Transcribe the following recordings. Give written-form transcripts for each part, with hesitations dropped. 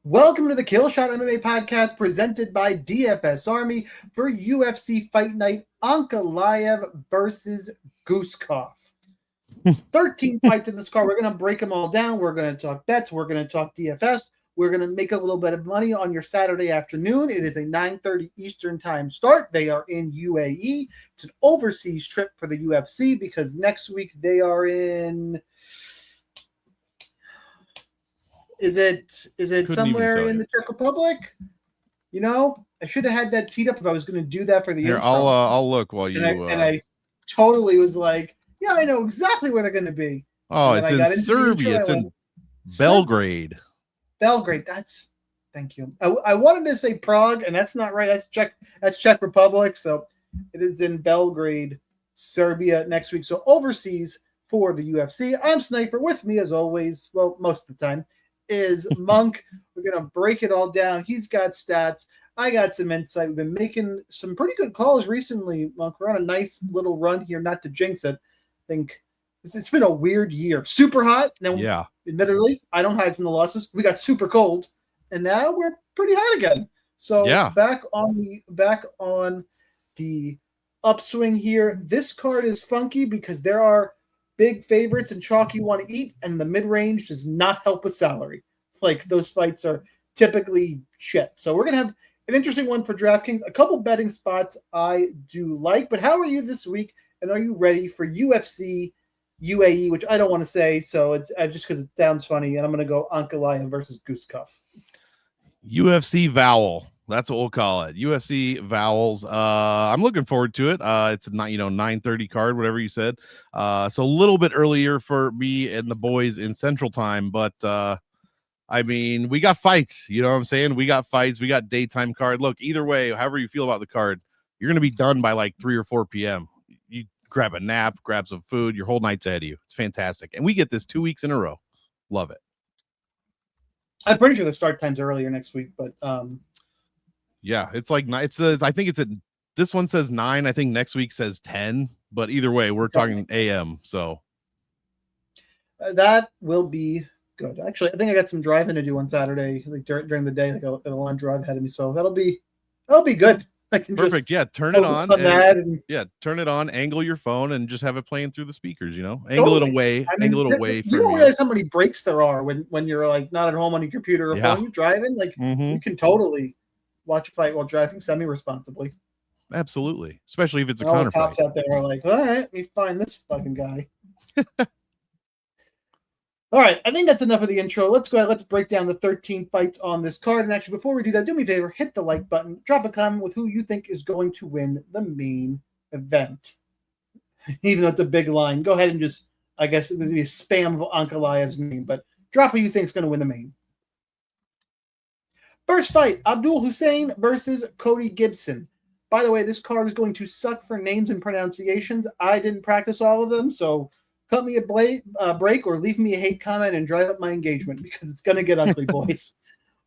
Welcome to the Killshot MMA podcast presented by DFS Army for UFC Fight Night Ankalaev versus Guskov. 13 fights in this card. We're going to break them all down. We're going to talk bets. We're going to talk DFS. We're going to make a little bit of money on your Saturday afternoon. It is a 9:30 Eastern time start. They are in UAE. It's an overseas trip for the UFC because next week they are in... Is it somewhere in the Czech Republic? You know, I should have had that teed up if I was going to do that for the intro. I'll look while you. And I totally was like, yeah, I know exactly where they're going to be. Oh, it's in Serbia. It's in Belgrade. Belgrade. Thank you. I wanted to say Prague, and that's not right. That's Czech Republic. So it is in Belgrade, Serbia next week. So overseas for the UFC. I'm Sniper. With me as always. Well, most of the time. Is Monk. We're going to break it all down. He's got stats. I got some insight. We've been making some pretty good calls recently, Monk. We're on a nice little run here, not to jinx it. I think it's been a weird year. Super hot. Now, admittedly, I don't hide from the losses. We got super cold, and now we're pretty hot again. So back on the upswing here. This card is funky because there are big favorites and chalk you want to eat, and the mid-range does not help with salary. Like, those fights are typically shit. So we're going to have an interesting one for DraftKings. A couple betting spots I do like. But how are you this week, and are you ready for UFC UAE, which I don't want to say, so it's just because it sounds funny, and I'm going to go Ankalaev versus Guskov. UFC Vowel. That's what we'll call it. UFC Vowels. I'm looking forward to it. It's a 9:30 card, whatever you said. So a little bit earlier for me and the boys in Central Time, but I mean, we got fights. You know what I'm saying? We got fights. We got daytime card. Look, either way, however you feel about the card, you're gonna be done by like 3 or 4 p.m. You grab a nap, grab some food. Your whole night's ahead of you. It's fantastic, and we get this 2 weeks in a row. Love it. I'm pretty sure the start time's earlier next week, but yeah, it's like I think it's this one says 9. I think next week says 10. But either way, we're talking AM. So that will be good. Actually, I think I got some driving to do on Saturday, like during the day, like a long drive ahead of me. So that'll be good. I can perfect. Turn it on. Turn it on. Angle your phone and just have it playing through the speakers. Angle it away. Angle it away. You don't realize how many breaks there are when you're like not at home on your computer or phone. You're driving. Like you can totally watch a fight while driving semi-responsibly. Absolutely. Especially if it's a counter fight. Cops out there are like, all right, let me find this fucking guy. All right, I think that's enough of the intro. Let's go ahead. Let's break down the 13 fights on this card. And actually, before we do that, do me a favor, hit the like button. Drop a comment with who you think is going to win the main event. Even though it's a big line, go ahead and just, I guess there's going to be a spam of Ankalaev's name, but drop who you think is going to win the main. First fight, Abdul Hussein versus Cody Gibson. By the way, this card is going to suck for names and pronunciations. I didn't practice all of them, so cut me a break or leave me a hate comment and drive up my engagement because it's going to get ugly, boys.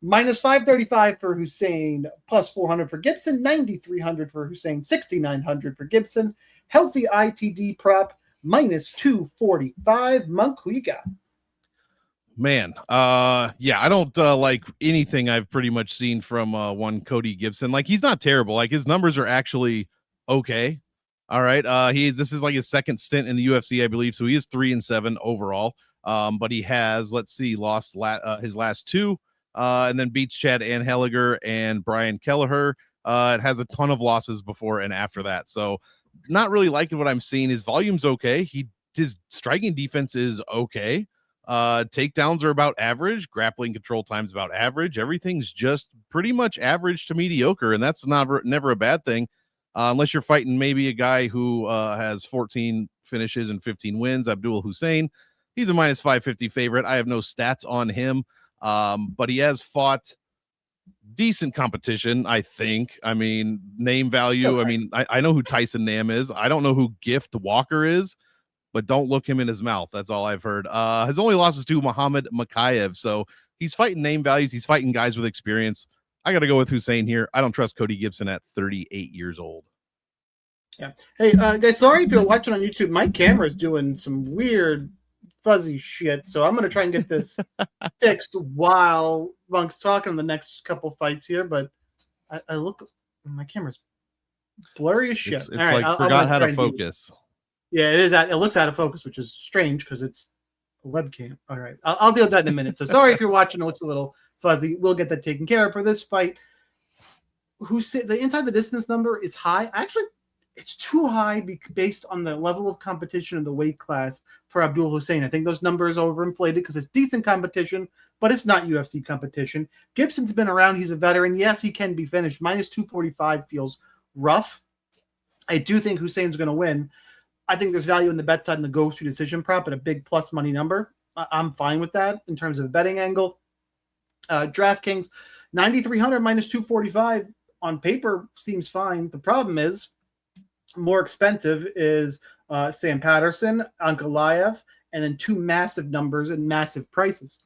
Minus 535 for Hussein, plus 400 for Gibson, 9,300 for Hussein, 6,900 for Gibson. Healthy ITD prop, minus 245. Monk, who you got? Man, I don't like anything I've pretty much seen from one Cody Gibson. Like, he's not terrible. Like, his numbers are actually okay. All right. This is like his second stint in the UFC, I believe. So he is 3-7 overall. But he has, lost his last 2, and then beats Chad Anheliger and Brian Kelleher. It has a ton of losses before and after that. So not really liking what I'm seeing. His volume's okay. His striking defense is okay. Takedowns are about average. Grappling control time's about average. Everything's just pretty much average to mediocre, and that's never a bad thing, unless you're fighting maybe a guy who has 14 finishes and 15 wins. Abdul Hussein, he's a minus 550 favorite. I have no stats on him, but he has fought decent competition, I think. I mean, name value. Okay. I mean, I know who Tyson Nam is. I don't know who Gift Walker is, but don't look him in his mouth. That's all I've heard. His only losses to Muhammad Makayev. So he's fighting name values. He's fighting guys with experience. I got to go with Hussein here. I don't trust Cody Gibson at 38 years old. Yeah. Hey, guys, sorry if you're watching on YouTube. My camera is doing some weird fuzzy shit. So I'm going to try and get this fixed while Monk's talking the next couple fights here. But I look, my camera's blurry as shit. It's like forgot how to focus. Yeah, it is. It looks out of focus, which is strange because it's a webcam. All right, I'll deal with that in a minute. So sorry if you're watching, it looks a little fuzzy. We'll get that taken care of for this fight. The inside the distance number is high. Actually, it's too high based on the level of competition in the weight class for Abdul Hussein. I think those numbers are overinflated because it's decent competition, but it's not UFC competition. Gibson's been around. He's a veteran. Yes, he can be finished. Minus 245 feels rough. I do think Hussein's going to win. I think there's value in the bet side and the go-to decision prop at a big plus money number. I'm fine with that in terms of a betting angle. DraftKings, 9,300 minus 245 on paper seems fine. The problem is more expensive is Sam Patterson, Ankalaev, and then two massive numbers and massive prices.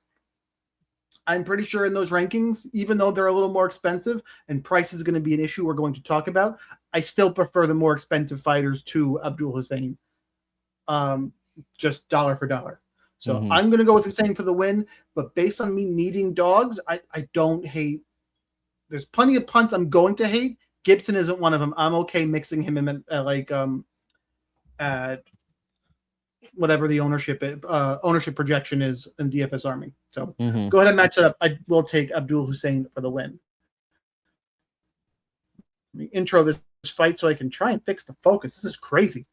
I'm pretty sure in those rankings, even though they're a little more expensive and price is going to be an issue we're going to talk about, I still prefer the more expensive fighters to Abdul Hussein, just dollar for dollar. So I'm going to go with Hussein for the win, but based on me needing dogs, I don't hate. There's plenty of punts I'm going to hate. Gibson isn't one of them. I'm okay mixing him in at whatever the ownership projection is in DFS Army. So go ahead and match it up. I will take Abdul Hussein for the win. Let me intro this fight so I can try and fix the focus. This is crazy.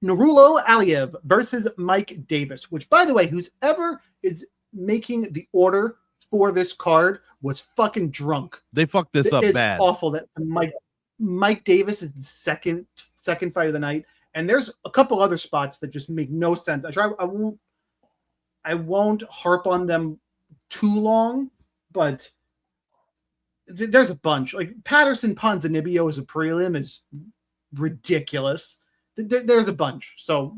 Nurullo Aliev versus Mike Davis, which, by the way, whoever is making the order for this card was fucking drunk. They fucked this up bad. It's awful that Mike Davis is the second fight of the night. And there's a couple other spots that just make no sense. I won't harp on them too long, but there's a bunch. Like Patterson Ponzinibbio as a prelim is ridiculous. There's a bunch. So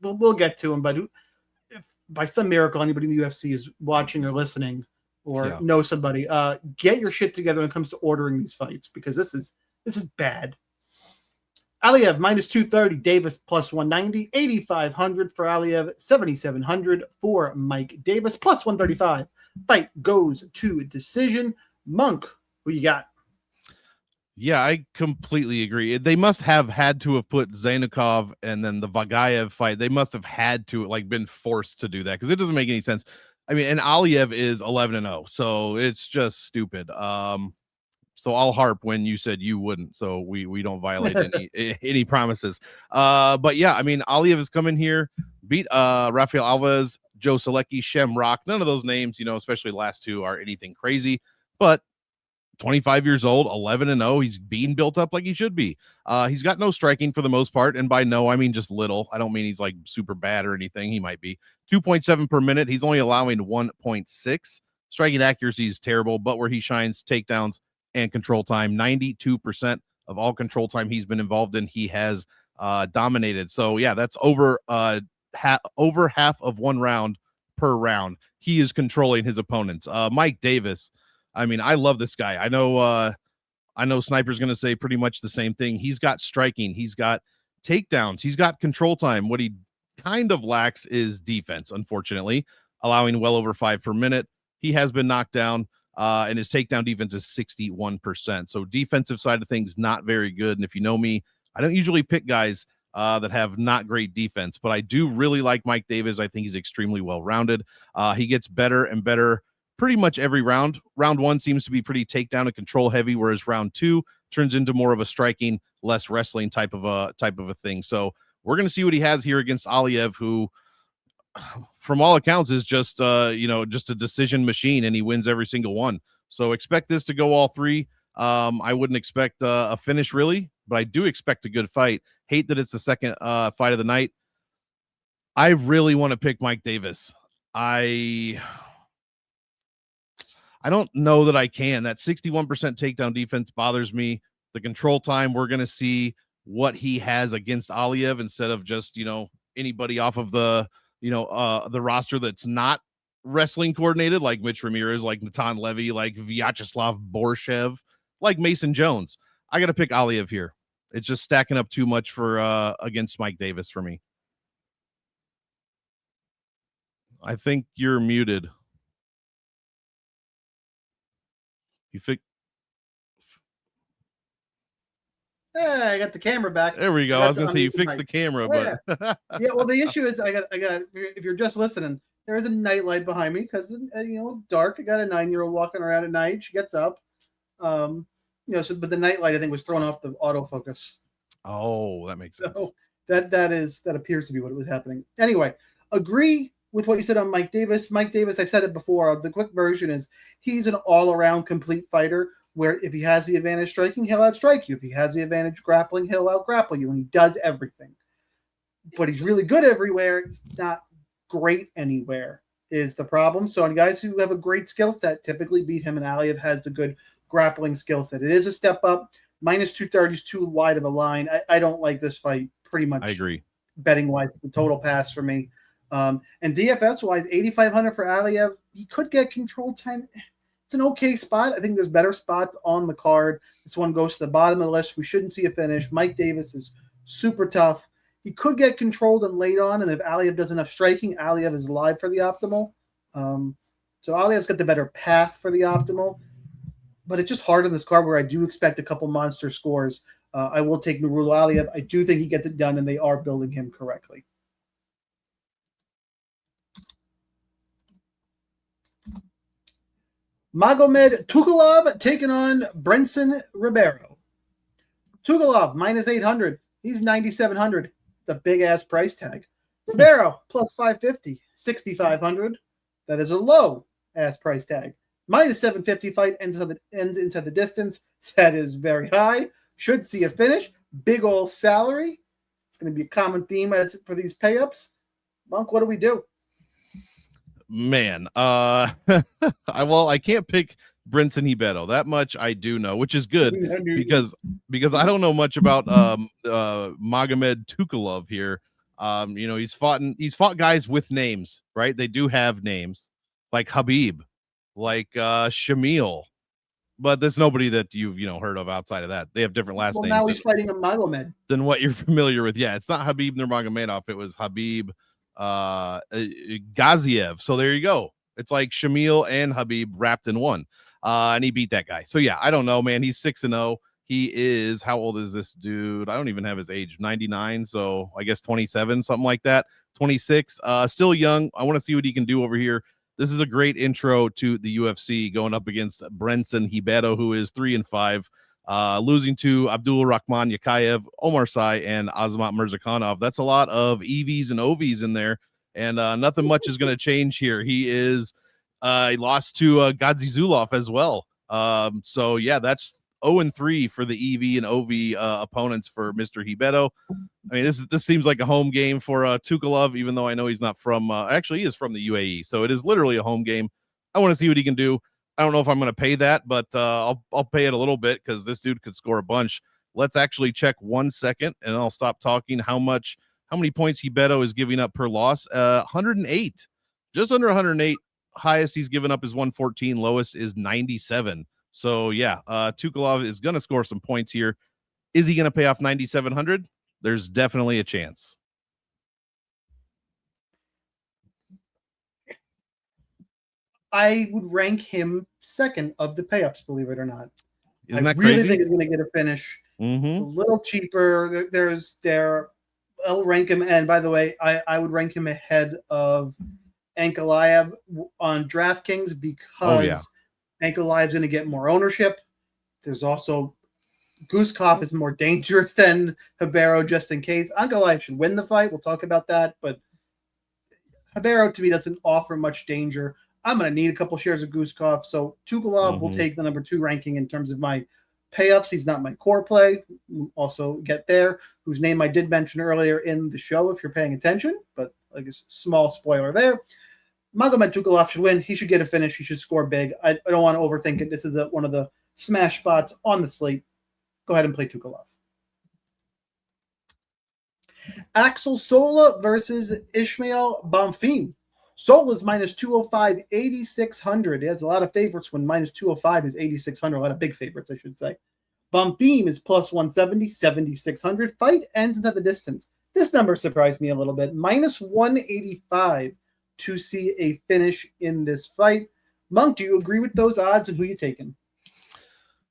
we'll get to them. But if by some miracle anybody in the UFC is watching or listening or know somebody, get your shit together when it comes to ordering these fights, because this is bad. Aliev minus 230, Davis plus 190, 8,500 for Aliev, 7,700 for Mike Davis, plus 135. Fight goes to decision. Monk, who you got? Yeah, I completely agree. They must have had to have put Zainakov and then the Vagaev fight. They must have had to been forced to do that because it doesn't make any sense. I mean, and Aliev is 11-0, so it's just stupid. So I'll harp when you said you wouldn't, so we don't violate any promises. But yeah, I mean, Aliev has come in here, beat Rafael Alves, Joe Selecki, Shem Rock. None of those names, especially the last two, are anything crazy, but 25 years old, 11-0. He's being built up like he should be. He's got no striking for the most part, and by no, I mean just little. I don't mean he's like super bad or anything. He might be 2.7 per minute. He's only allowing 1.6. Striking accuracy is terrible, but where he shines, takedowns and control time, 92% of all control time he's been involved in, he has dominated. So yeah, that's over half of one round per round. He is controlling his opponents. Mike Davis, I mean, I love this guy. I know Sniper's going to say pretty much the same thing. He's got striking, he's got takedowns, he's got control time. What he kind of lacks is defense, unfortunately, allowing well over 5 per minute. He has been knocked down. And his takedown defense is 61%. So defensive side of things, not very good. And if you know me, I don't usually pick guys that have not great defense, but I do really like Mike Davis. I think he's extremely well-rounded. He gets better and better pretty much every round. Round 1 seems to be pretty takedown and control heavy, whereas round 2 turns into more of a striking, less wrestling type of a thing. So we're going to see what he has here against Aliev, who from all accounts is just just a decision machine, and he wins every single one. So expect this to go all 3. I wouldn't expect a finish really, but I do expect a good fight. Hate that it's the second fight of the night. I really want to pick Mike Davis. I don't know that I can. That 61% takedown defense bothers me. The control time, we're going to see what he has against Aliev instead of just, anybody off of the roster that's not wrestling coordinated, like Mitch Ramirez, like Natan Levy, like Vyacheslav Borshev, like Mason Jones. I got to pick Aliev here. It's just stacking up too much for against Mike Davis for me. I think you're muted. You fix. Yeah, I got the camera back. There we go. I was gonna say you fixed the camera, but yeah. Well, the issue is I got. If you're just listening, there is a night light behind me because dark. I got a 9-year-old walking around at night. She gets up. So but the night light I think was throwing off the autofocus. Oh, that makes sense. So that appears to be what was happening. Anyway, agree with what you said on Mike Davis. Mike Davis, I've said it before. The quick version is he's an all-around complete fighter. Where if he has the advantage striking, he'll outstrike you. If he has the advantage grappling, he'll outgrapple you, and he does everything. But he's really good everywhere. He's not great anywhere is the problem. So guys who have a great skill set typically beat him, and Aliev has the good grappling skill set. It is a step up. Minus 230 is too wide of a line. I don't like this fight pretty much. I agree. Betting-wise, the total pass for me. And DFS-wise, 8,500 for Aliev. He could get control time. It's an okay spot. I think there's better spots on the card. This one goes to the bottom of the list. We shouldn't see a finish. Mike Davis is super tough. He could get controlled and laid on, and if Aliev does enough striking, Aliev is live for the optimal. So Aliev's got the better path for the optimal. But it's just hard on this card where I do expect a couple monster scores. I will take Nurullo Aliev. I do think he gets it done, and they are building him correctly. Magomed Tuchalov taking on Brendson Ribeiro. Tuchalov, minus 800. He's 9,700. It's a big-ass price tag. Ribeiro, plus 550. 6,500. That is a low-ass price tag. Minus 750 fight ends into the distance. That is very high. Should see a finish. Big ol' salary. It's going to be a common theme for these pay-ups. Monk, what do we do? Man, I can't pick Ponzinibbio. That much I do know, which is good because I don't know much about Magomed Tuchalov here. He's fought guys with names, right? They do have names like Habib, like Shamil, but there's nobody that you've heard of outside of that. They have different last names. Now he's fighting a Magomed than what you're familiar with. Yeah, it's not Habib Nurmagomedov. It was Habib Gaziev. So there you go. It's like Shamil and Habib wrapped in one. And he beat that guy. So yeah, I don't know, man. He's 6-0. He is, how old is this dude? I don't even have his age. 99. So I guess 27, something like that. 26. Still young. I want to see what he can do over here. This is a great intro to the UFC going up against Ponzinibbio, who is 3-5. Losing to Abdul Rahman Yakayev, Omar Sy, and Azamat Mirzakhanov. That's a lot of EVs and OVs in there, and nothing much is going to change here. He lost to Gadzhizulov as well. So yeah, that's 0-3 for the EV and OV opponents for Mr. Ribeiro. I mean, this seems like a home game for Tuchalov, even though I know he's not from. Actually, he is from the UAE, so it is literally a home game. I want to see what he can do. I don't know if I'm going to pay that, but I'll pay it a little bit because this dude could score a bunch. Let's actually check 1 second, and I'll stop talking. How many points Ribeiro is giving up per loss? 108, just under 108. Highest he's given up is 114. Lowest is 97. So yeah, Tuchalov is going to score some points here. Is he going to pay off 9,700? There's definitely a chance. I would rank him second of the pay-ups, believe it or not. Isn't that really crazy? Think he's going to get a finish. Mm-hmm. It's a little cheaper. I'll rank him, and by the way, I would rank him ahead of Ankalaev on DraftKings because Ankalaev's going to get more ownership. There's also Guskov is more dangerous than Ribeiro, just in case. Ankalaev should win the fight. We'll talk about that, but Ribeiro to me doesn't offer much danger. I'm going to need a couple shares of Guskov, so Tuchalov will take the number 2 ranking in terms of my pay-ups. He's not my core play. We'll also get there, whose name I did mention earlier in the show if you're paying attention, but like a small spoiler there. Magomed Tuchalov should win. He should get a finish. He should score big. I don't want to overthink it. This is one of the smash spots on the slate. Go ahead and play Tuchalov. Axel Sola versus Ismael Bonfim. Sola's minus 205, 8,600. He has a lot of favorites when minus 205 is 8,600. A lot of big favorites, I should say. Bonfim is plus 170, 7,600. Fight ends at the distance. This number surprised me a little bit. Minus 185 to see a finish in this fight. Monk, do you agree with those odds, and who you taking?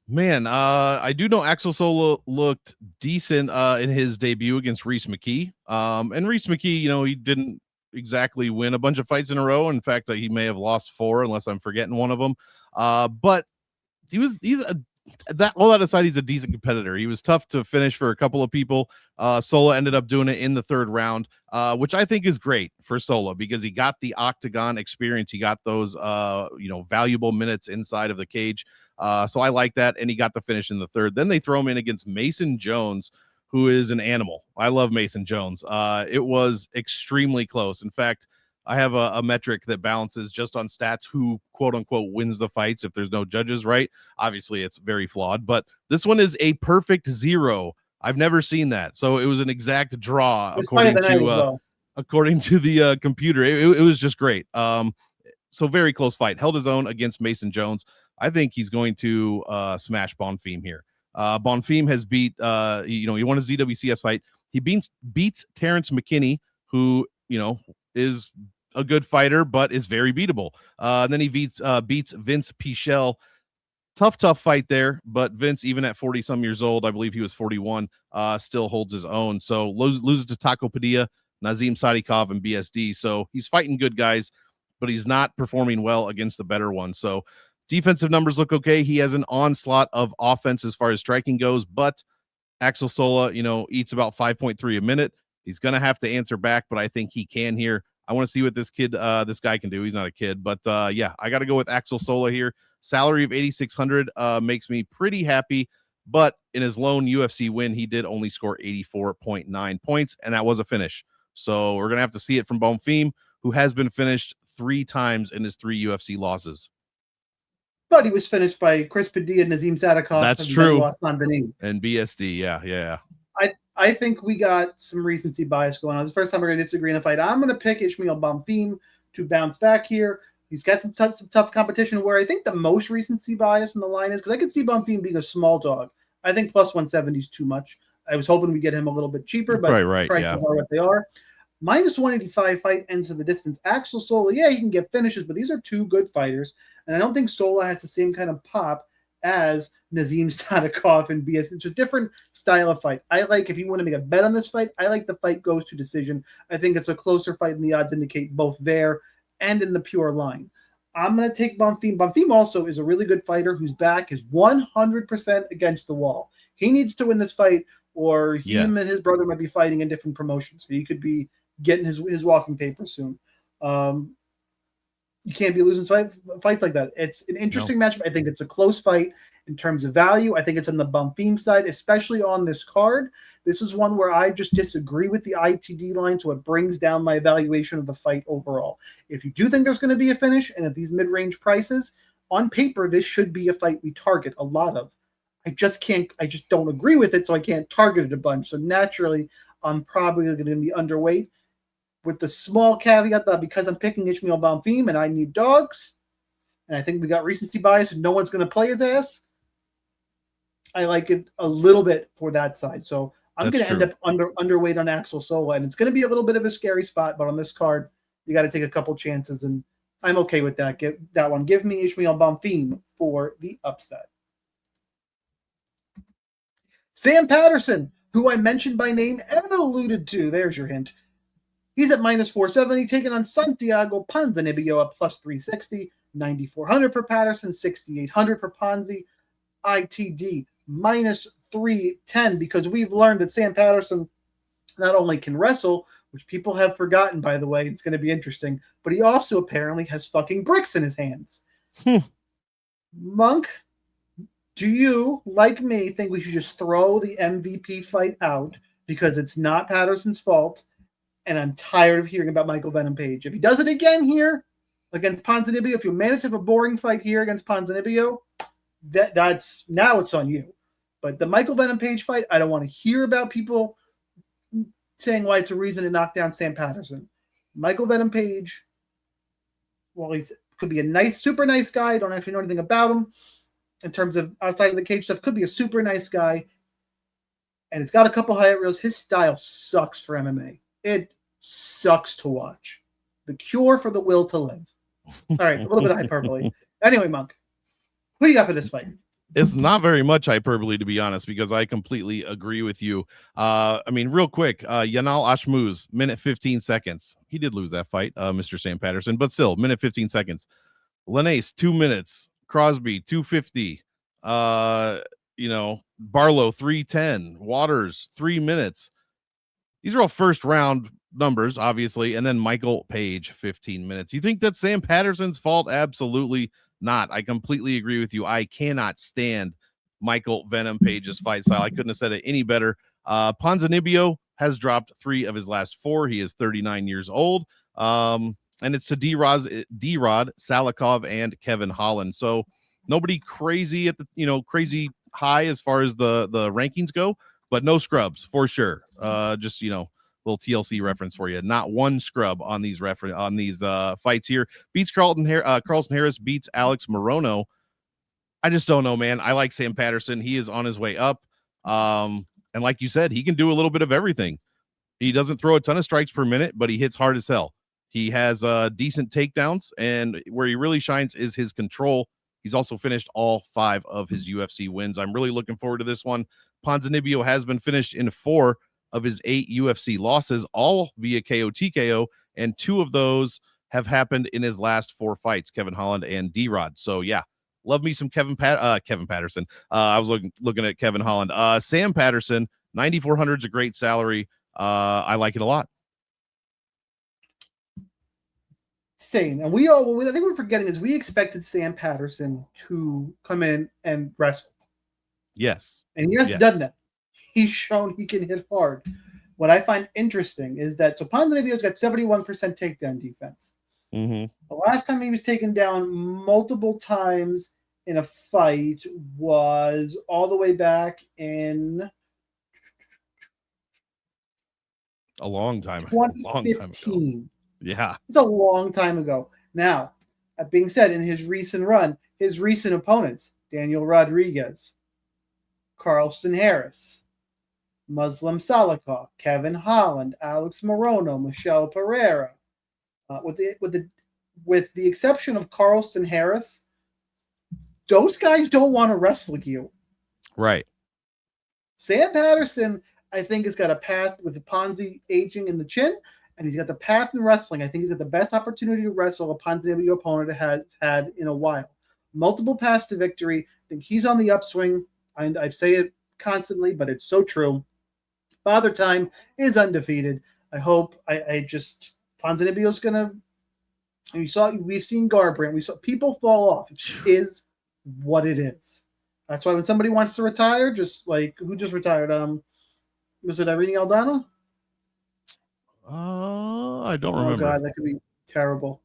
Man, I do know Axel Sola looked decent in his debut against Reese McKee. And Reese McKee, he didn't exactly win a bunch of fights in a row. In fact, he may have lost 4, unless I'm forgetting one of them. But all that aside, he's a decent competitor. He was tough to finish for a couple of people. Sola ended up doing it in the 3rd round, which I think is great for Sola because he got the octagon experience. He got those, valuable minutes inside of the cage. So I like that. And he got the finish in the 3rd. Then they throw him in against Mason Jones, who is an animal. I love Mason Jones. It was extremely close. In fact, I have a metric that balances just on stats who quote unquote wins the fights if there's no judges, right? Obviously it's very flawed, but this one is a perfect 0. I've never seen that. So it was an exact draw according to the computer. It was just great. So very close fight. Held his own against Mason Jones. I think he's going to smash Bonfim here. Bonfim has beat he won his DWCS fight. He beats Terrence McKinney, who is a good fighter, but is very beatable. And then he beats Vince Pichel. Tough fight there, but Vince, even at 40-some years old, I believe he was 41, still holds his own. So loses to Taco Padilla, Nazim Sadikov, and BSD. So he's fighting good guys, but he's not performing well against the better ones. So defensive numbers look okay. He has an onslaught of offense as far as striking goes, but Axel Sola, eats about 5.3 a minute. He's going to have to answer back, but I think he can here. I want to see what this guy can do. He's not a kid, but yeah, I got to go with Axel Sola here. Salary of 8,600 makes me pretty happy, but in his lone UFC win, he did only score 84.9 points, and that was a finish. So we're going to have to see it from Bonfim, who has been finished 3 times in his 3 UFC losses. But he was finished by Chris Padilla, Nazim Sadikov. That's true. And BSD, yeah. I think we got some recency bias going on. It's the first time we're going to disagree in a fight. I'm going to pick Ismael Bonfim to bounce back here. He's got some tough competition where I think the most recency bias in the line is because I could see Bonfim being a small dog. I think plus 170 is too much. I was hoping we get him a little bit cheaper, but prices are what they are. Minus 185 fight ends of the distance. Axel Sola, he can get finishes, but these are 2 good fighters. And I don't think Sola has the same kind of pop as Nazim Sadikov and BS. It's a different style of fight. I like, if you want to make a bet on this fight, I like the fight goes to decision. I think it's a closer fight than the odds indicate, both there and in the pure line. I'm going to take Bonfim. Bonfim also is a really good fighter whose back is 100% against the wall. He needs to win this fight, or him and his brother might be fighting in different promotions. So he could be getting his walking paper soon. You can't be losing fights like that. It's an interesting matchup. I think it's a close fight in terms of value. I think it's on the Bonfim side, especially on this card. This is one where I just disagree with the ITD line, so it brings down my evaluation of the fight overall. If you do think there's going to be a finish, and at these mid-range prices, on paper, this should be a fight we target a lot of. I just don't agree with it, so I can't target it a bunch. So naturally, I'm probably going to be underweight, with the small caveat that because I'm picking Ismael Bonfim and I need dogs, and I think we got recency bias and no one's going to play his ass, I like it a little bit for that side. So I'm going to end up underweight on Axel Sola, and it's going to be a little bit of a scary spot, but on this card, you got to take a couple chances, and I'm okay with that. Give that one. Give me Ismael Bonfim for the upset. Sam Patterson, who I mentioned by name and alluded to, there's your hint. He's at minus 470, taking on Santiago Ponzinibbio at plus 360, 9,400 for Patterson, 6,800 for Ponzi, ITD minus 310, because we've learned that Sam Patterson not only can wrestle, which people have forgotten, by the way, it's going to be interesting, but he also apparently has fucking bricks in his hands. Monk, do you, like me, think we should just throw the MVP fight out because it's not Patterson's fault? And I'm tired of hearing about Michael Venom Page. If he does it again here against Ponzinibbio, if you manage to have a boring fight here against Ponzinibbio, that's now it's on you. But the Michael Venom Page fight, I don't want to hear about people saying why it's a reason to knock down Sam Patterson. Michael Venom Page, well, he could be a nice, super nice guy. I don't actually know anything about him in terms of outside of the cage stuff. Could be a super nice guy. And it's got a couple highlight reels. His style sucks for MMA. It sucks to watch. the cure for the will to live. All right, a little bit of hyperbole. Anyway, Monk, who you got for this fight? It's not very much hyperbole, to be honest, because I completely agree with you. I mean, real quick, Yanal Ashmuz, minute 15 seconds. He did lose that fight, Mr. Sam Patterson, but still, minute 15 seconds. Linnaeus, 2 minutes. Crosby, 250. Barlow, 310. Waters, 3 minutes. These are all first round numbers, obviously. And then Michael Page, 15 minutes. You think that's Sam Patterson's fault? Absolutely not. I completely agree with you. I cannot stand Michael Venom Page's fight style. I couldn't have said it any better. Ponzinibbio has dropped 3 of his last 4. He is 39 years old. And it's to D-Rod, Salikov, and Kevin Holland. So nobody crazy at the, crazy high as far as the rankings go, but no scrubs for sure. Just, little TLC reference for you. Not one scrub on these fights here. Beats Carlson Harris, beats Alex Morono. I just don't know, man. I like Sam Patterson. He is on his way up. And like you said, he can do a little bit of everything. He doesn't throw a ton of strikes per minute, but he hits hard as hell. He has decent takedowns, and where he really shines is his control. He's also finished all 5 of his UFC wins. I'm really looking forward to this one. Ponzinibbio has been finished in 4 of his 8 UFC losses, all via KO TKO, and 2 of those have happened in his last 4 fights, Kevin Holland and D-Rod. So yeah, love me some Kevin Patterson. I was looking at Kevin Holland. Sam Patterson, 9,400 is a great salary. I like it a lot. Same. And I think we're forgetting is we expected Sam Patterson to come in and wrestle. Yes. And he has done that. He's shown he can hit hard. What I find interesting is that Ponzinibbio's got 71% takedown defense. Mm-hmm. The last time he was taken down multiple times in a fight was all the way back in a long time 2015. Yeah. It's a long time ago. Now, that being said, in his recent run, his recent opponents, Daniel Rodriguez, Carlston Harris, Muslim Salikov, Kevin Holland, Alex Morono, Michelle Pereira. With the exception of Carlston Harris, those guys don't want to wrestle you. Right. Sam Patterson, I think, has got a path with the Ponzi aging in the chin, and he's got the path in wrestling. I think he's got the best opportunity to wrestle a Ponzinibbio opponent has had in a while. Multiple paths to victory. I think he's on the upswing. I say it constantly, but it's so true. Father Time is undefeated. I hope. Ponzinibbio's gonna. We've seen Garbrandt. We saw people fall off. It is what it is. That's why when somebody wants to retire, just like who just retired? Was it Irene Aldana? I don't remember. Oh God, that could be terrible.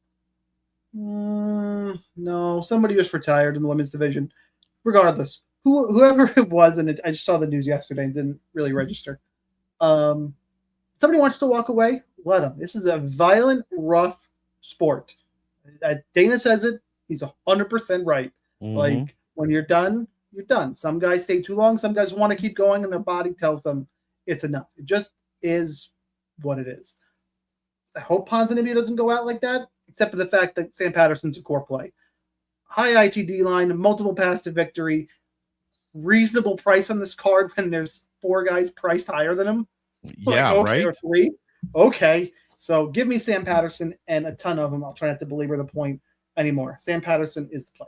No, somebody just retired in the women's division. Regardless, whoever it was, and I just saw the news yesterday and didn't really register. Somebody wants to walk away, let them. This is a violent, rough sport. Dana says it. He's 100% right. Mm-hmm. Like when you're done, you're done. Some guys stay too long. Some guys want to keep going, and their body tells them it's enough. It just is what it is. I hope Ponzinibbio doesn't go out like that, except for the fact that Sam Patterson's a core play. High ITD line, multiple paths to victory, reasonable price on this card when there's 4 guys priced higher than him. Yeah, right. Or 3. Okay. So give me Sam Patterson and a ton of them. I'll try not to belabor the point anymore. Sam Patterson is the play.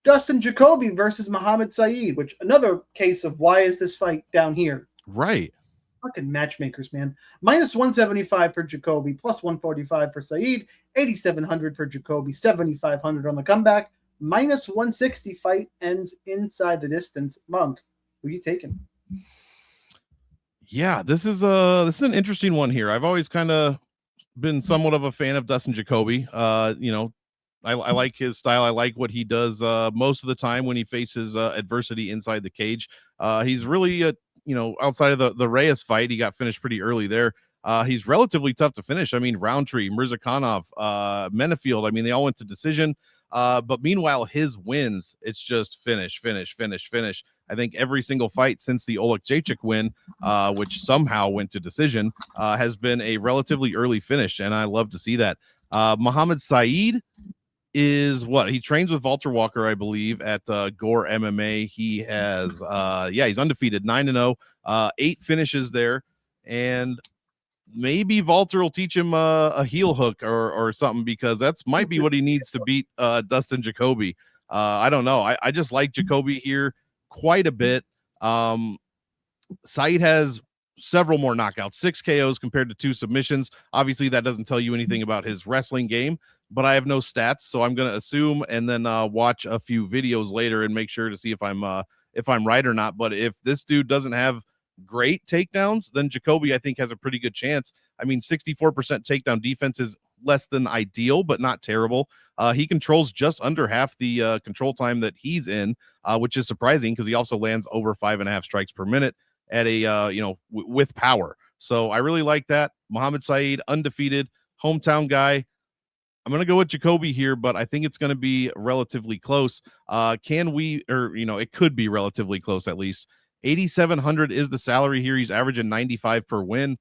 Dustin Jacoby versus Mohamed Saeed, which another case of why is this fight down here? Right. Fucking matchmakers, man. Minus 175 for Jacoby, plus 145 for Saeed, 8,700 for Jacoby, 7,500 on the comeback. Minus 160 fight ends inside the distance. Monk, who are you taking? Yeah, this is an interesting one here. I've always kind of been somewhat of a fan of Dustin Jacoby. I like his style. I like what he does most of the time when he faces adversity inside the cage. He's really outside of the Reyes fight, he got finished pretty early there. He's relatively tough to finish. I mean, Roundtree, Mirzakhanov, Menefield, I mean, they all went to decision. But meanwhile, his wins, it's just finish. I think every single fight since the Oleksiejczuk win, which somehow went to decision, has been a relatively early finish, and I love to see that. Mohamed Said is what? He trains with Valter Walker, I believe, at Gore MMA. He has, he's undefeated, 9-0, 8 finishes there, and maybe Valter will teach him a heel hook or something, because that's might be what he needs to beat Dustin Jacoby. I don't know. I just like Jacoby here quite a bit. Said has several more knockouts, 6 KOs compared to 2 submissions. Obviously, that doesn't tell you anything about his wrestling game, but I have no stats, so I'm going to assume and then watch a few videos later and make sure to see if I'm right or not. But if this dude doesn't have great takedowns, then Jacoby, I think, has a pretty good chance. I mean, 64% takedown defense is less than ideal, but not terrible. He controls just under half the control time that he's in, which is surprising because he also lands over 5.5 strikes per minute at a with power. So I really like that. Mohamed Said, undefeated, hometown guy. I'm going to go with Jacoby here, but I think it's going to be relatively close. It could be relatively close at least. 8,700 is the salary here. He's averaging 95 per win.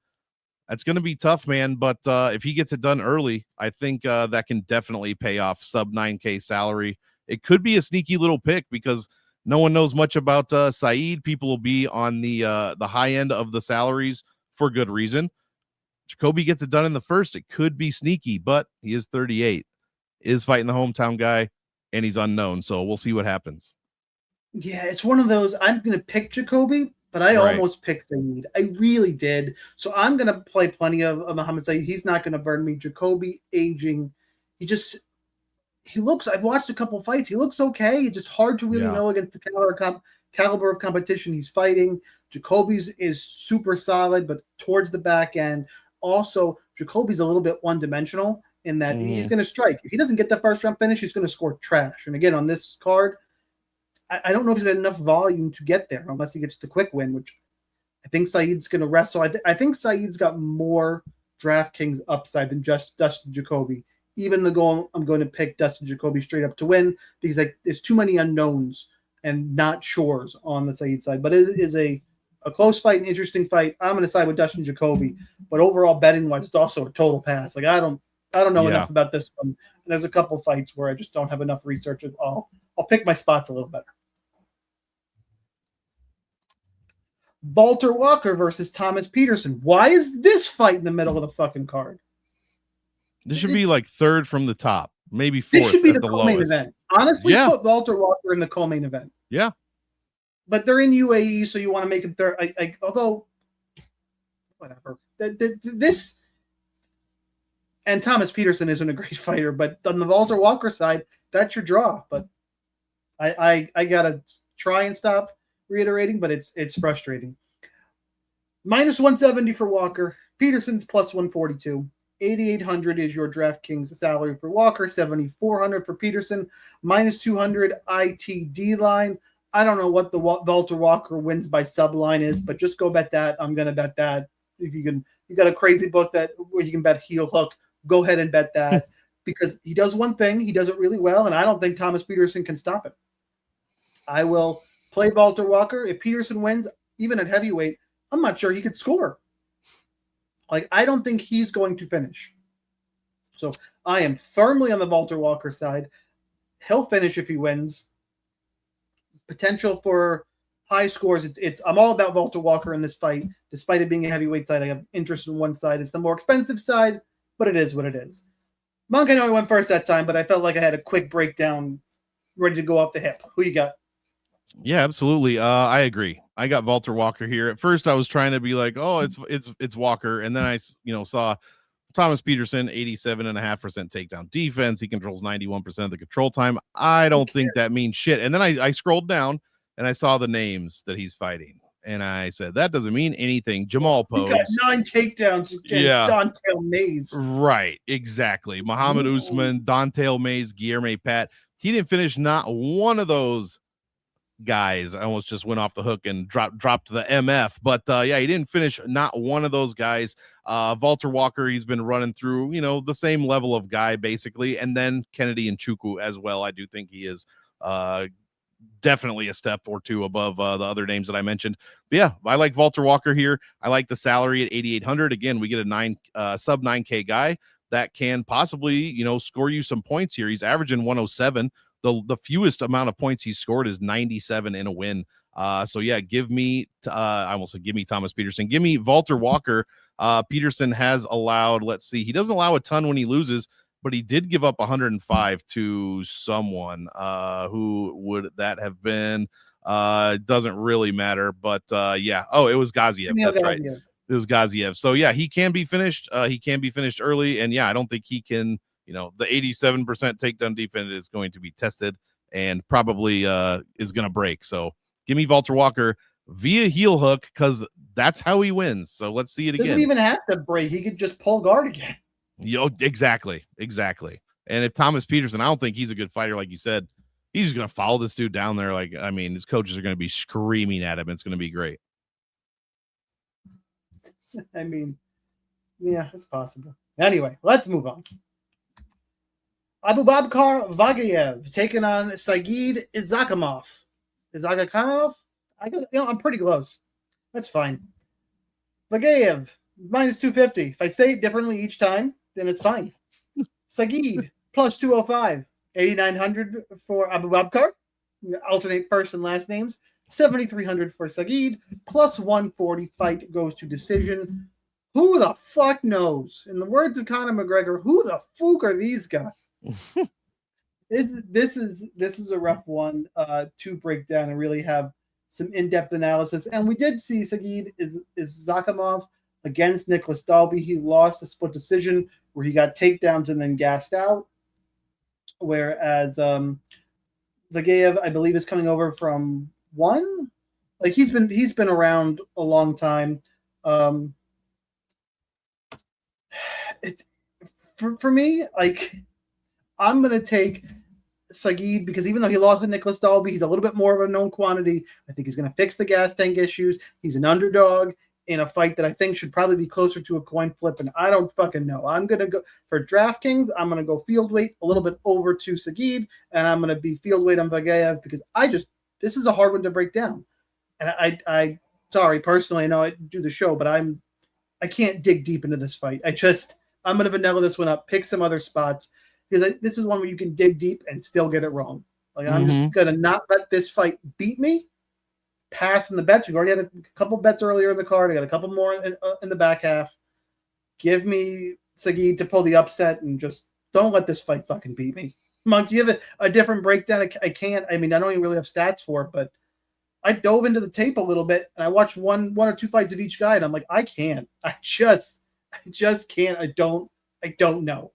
That's going to be tough, man. But if he gets it done early, I think that can definitely pay off. Sub 9K salary. It could be a sneaky little pick because no one knows much about Said. People will be on the high end of the salaries for good reason. Jacoby gets it done in the first. It could be sneaky, but he is 38, is fighting the hometown guy, and he's unknown. So we'll see what happens. Yeah, it's one of those. I'm going to pick Jacoby, but I almost picked Said. I really did. So I'm going to play plenty of Mohamed Said. He's not going to burn me. Jacoby, aging. I've watched a couple fights. He looks okay. It's just hard to really know against the caliber of competition he's fighting. Jacoby's is super solid, but towards the back end. Also, Jacoby's a little bit one-dimensional in that he's going to strike. If he doesn't get the first round finish, he's going to score trash. And again, on this card, I don't know if he's got enough volume to get there unless he gets the quick win, which I think Said's going to wrestle. I think Said's got more DraftKings upside than just Dustin Jacoby. Even though I'm going to pick Dustin Jacoby straight up to win because there's too many unknowns and not sures on the Said side. But it is a close fight, an interesting fight. I'm going to side with Dustin Jacoby. But overall, betting-wise, it's also a total pass. I don't know enough about this one. There's a couple fights where I just don't have enough research at all. I'll pick my spots a little better. Valter Walker versus Thomas Petersen. Why is this fight in the middle of the fucking card? This should be like third from the top, maybe fourth. This should be the co-main event. Honestly, put Valter Walker in the co-main event. Yeah. But they're in UAE, so you want to make him third. Although, whatever. This and Thomas Petersen isn't a great fighter, but on the Valter Walker side, that's your draw. But I gotta try and stop reiterating, but it's frustrating. Minus 170 for Walker. Petersen's plus 142. 8,800 is your DraftKings salary for Walker. 7,400 for Petersen. Minus 200 ITD line. I don't know what the Valter Walker wins by sub line is, but just go bet that. I'm gonna bet that. If you got a crazy book where you can bet heel hook. Go ahead and bet that because he does one thing. He does it really well, and I don't think Thomas Petersen can stop it. I will play Valter Walker. If Petersen wins, even at heavyweight, I'm not sure he could score. I don't think he's going to finish. So I am firmly on the Valter Walker side. He'll finish if he wins. Potential for high scores. I'm all about Valter Walker in this fight. Despite it being a heavyweight side, I have interest in one side. It's the more expensive side, but it is what it is. Monk, I know I went first that time, but I felt like I had a quick breakdown ready to go off the hip. Who you got? Yeah, absolutely. I agree. I got Valter Walker here. At first, I was trying to be like, "Oh, it's Walker," and then I saw Thomas Petersen, 87.5% takedown defense. He controls 91% of the control time. I don't think that means shit. And then I scrolled down and I saw the names that he's fighting, and I said that doesn't mean anything. Jamal Pose. He got 9 takedowns against Dontel Mays. Right, exactly. Muhammad Usman, Dontel Mays, Guilherme Pat. He didn't finish not one of those guys. I almost just went off the hook and dropped the MF, but yeah, he didn't finish not one of those guys. Valter Walker, he's been running through, the same level of guy basically, and then Kennedy and Chuku as well. I do think he is definitely a step or two above the other names that I mentioned. But yeah, I like Valter Walker here. I like the salary at 8,800. Again, we get a sub 9K guy that can possibly, score you some points here. He's averaging 107. The fewest amount of points he's scored is 97 in a win. So yeah, give me Thomas Petersen. Give me Valter Walker. Petersen has allowed, let's see, he doesn't allow a ton when he loses, but he did give up 105 to someone. Who would that have been? Doesn't really matter, but yeah. Oh, it was Gaziev. That's right. It was Gaziev. So yeah, he can be finished. He can be finished early, and yeah, I don't think he can. The 87% takedown defense is going to be tested and probably is going to break. So give me Valter Walker via heel hook because that's how he wins. So let's see it again. Doesn't even have to break. He could just pull guard again. Exactly. And if Thomas Petersen, I don't think he's a good fighter, like you said. He's just going to follow this dude down there. His coaches are going to be screaming at him. It's going to be great. Yeah, it's possible. Anyway, let's move on. Abubakar Vagaev taking on Saygid Izagakhmaev. I'm pretty close. That's fine. Vagaev minus 250. If I say it differently each time, then it's fine. Saygid plus 205. 8,900 for Abubakar. Alternate first and last names. 7,300 for Saygid. Plus 140. Fight goes to decision. Who the fuck knows? In the words of Conor McGregor, who the fuck are these guys? This is a rough one to break down and really have some in-depth analysis. And we did see Saygid Izagakhmaev against Nicholas Dalby. He lost a split decision where he got takedowns and then gassed out. Whereas Vagaev, I believe, is coming over from one. He's been around a long time. It's for me, I'm gonna take Saygid because even though he lost with Nicholas Dalby, he's a little bit more of a known quantity. I think he's gonna fix the gas tank issues. He's an underdog in a fight that I think should probably be closer to a coin flip, and I don't fucking know. I'm gonna go for DraftKings. I'm gonna go field weight a little bit over to Saygid, and I'm gonna be field weight on Vagaev because this is a hard one to break down. And I sorry personally, I know I do the show, but I can't dig deep into this fight. I'm gonna vanilla this one up, pick some other spots because this is one where you can dig deep and still get it wrong. I'm just gonna not let this fight beat me. Pass in the bets. We've already had a couple bets earlier in the card. I got a couple more in the back half. Give me Saygid to pull the upset and just don't let this fight fucking beat me. Monk, do you have a different breakdown? I can't. I don't even really have stats for it, but I dove into the tape a little bit and I watched one or two fights of each guy, and I'm like, I can't. I just can't. I don't know.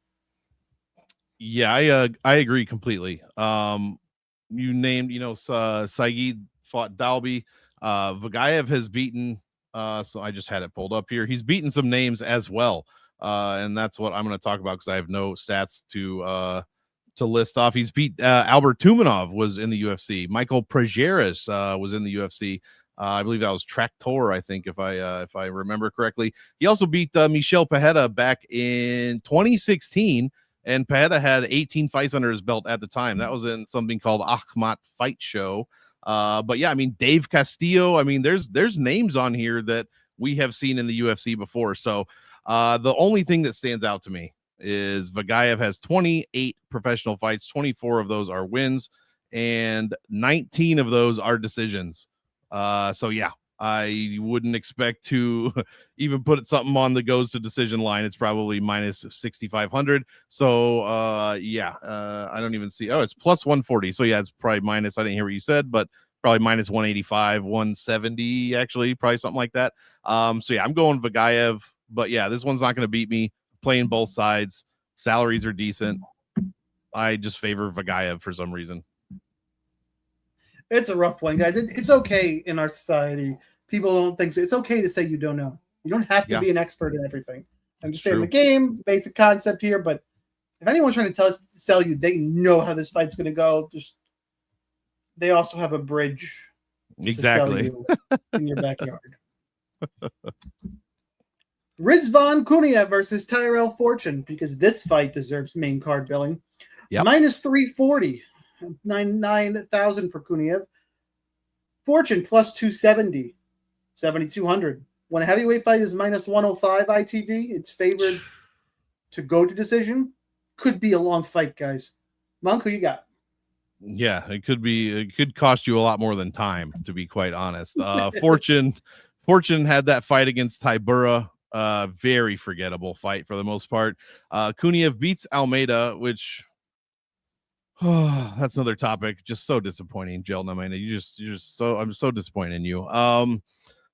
Yeah, I agree completely. You named, Saygid fought Dalby. Vagaev has beaten, so I just had it pulled up here. He's beaten some names as well. And that's what I'm going to talk about because I have no stats to list off. He's beat Albert Tumanov was in the UFC. Michael Prajeris was in the UFC. I believe that was Tractor, I think, if I remember correctly. He also beat Michel Pereira back in 2016. And Pereira had 18 fights under his belt at the time. That was in something called Akhmat Fight Show. But yeah, Dave Castillo. There's names on here that we have seen in the UFC before. So the only thing that stands out to me is Vagaev has 28 professional fights. 24 of those are wins, and 19 of those are decisions. So yeah, I wouldn't expect to even put something on the goes to decision line. It's probably minus 6,500. So I don't even see. Oh, it's plus 140. So yeah, it's probably minus. I didn't hear what you said, but probably minus 185, 170, actually, probably something like that. So yeah, I'm going Vagaev, but yeah, this one's not going to beat me. Playing both sides. Salaries are decent. I just favor Vagaev for some reason. It's a rough one, guys. It's okay in our society. People don't think so. It's okay to say you don't know. You don't have to be an expert in everything. I'm just saying the game, basic concept here, but if anyone's trying to sell you, they know how this fight's going to go. Just they also have a bridge exactly to sell you in your backyard. Rizvan Kuniev versus Tyrell Fortune, because this fight deserves main card billing. Yep. Minus 340, 9,000 for Kuniev. Fortune plus 270, 7,200. When a heavyweight fight is minus 105 ITD, it's favored to go to decision. Could be a long fight, guys. Monk, who you got? Yeah, it could cost you a lot more than time, to be quite honest. Fortune had that fight against Tybura. Very forgettable fight for the most part. Kuniev beats Almeida, which that's another topic. Just so disappointing, Jelna, man. I'm so disappointed in you.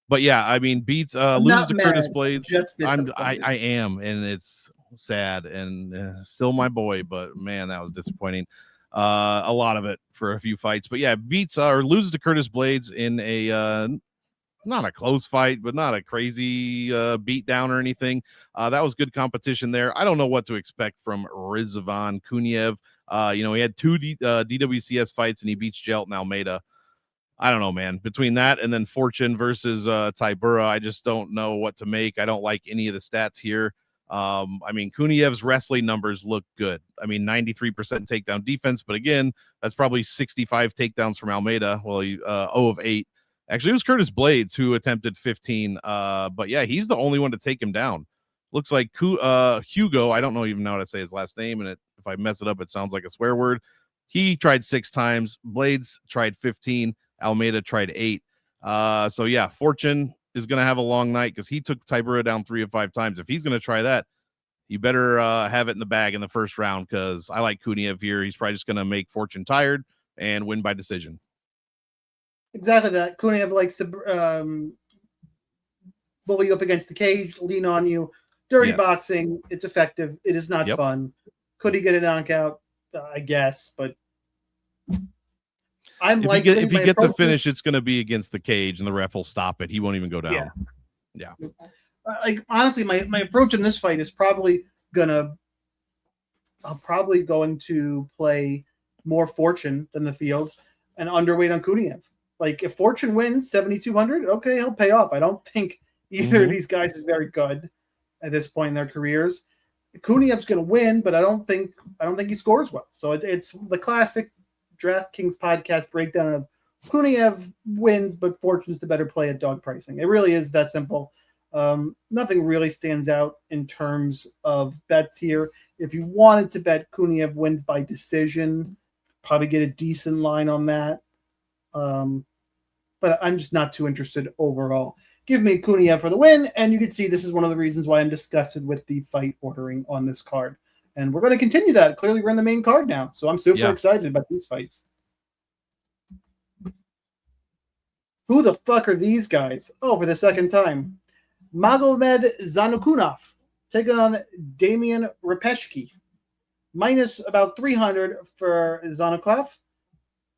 But yeah, I mean, beats loses to Curtis Blades. I am, and it's sad, and still my boy, but man, that was disappointing. A lot of it for a few fights, but yeah, beats or loses to Curtis Blades in a not a close fight, but not a crazy beat down or anything. That was good competition there. I don't know what to expect from Rizvan Kuniev. He had two DWCS fights and he beats Jelton Almeida. I don't know, man. Between that and then Fortune versus Tybura, I just don't know what to make. I don't like any of the stats here. Kuniev's wrestling numbers look good. 93% takedown defense, but again, that's probably 65 takedowns from Almeida. Well, 0 of 8. Actually, it was Curtis Blades who attempted 15. But yeah, he's the only one to take him down. Looks like Hugo. I don't even know how to say his last name, and if I mess it up, it sounds like a swear word. He tried 6 times. Blades tried 15. Almeida tried 8. So yeah, Fortune is going to have a long night because he took Tybura down 3 of 5 times. If he's going to try that, you better have it in the bag in the first round, because I like Kuniev here. He's probably just going to make Fortune tired and win by decision. Exactly that. Kuniev likes to bully you up against the cage, lean on you. Dirty boxing. It's effective. It is not fun. Could he get a knockout? I guess, but if he gets a finish, it's going to be against the cage, and the ref will stop it. He won't even go down. Yeah. Honestly, my approach in this fight is probably going to play more Fortune than the field and underweight on Kuniev. Like, if Fortune wins 7,200, okay, he'll pay off. I don't think either of these guys is very good at this point in their careers. Kuniev's going to win, but I don't think he scores well. So it's the classic DraftKings podcast breakdown of Kuniev wins, but Fortune's the better play at dog pricing. It really is that simple. Nothing really stands out in terms of bets here. If you wanted to bet Kuniev wins by decision, probably get a decent line on that. But I'm just not too interested overall. Give me Kuniev for the win, and you can see this is one of the reasons why I'm disgusted with the fight ordering on this card. And we're going to continue that. Clearly, we're in the main card now, so I'm super excited about these fights. Who the fuck are these guys? Oh, for the second time. Magomed Zanukunov taking on Damian Rzepecki. Minus about 300 for Zanukov.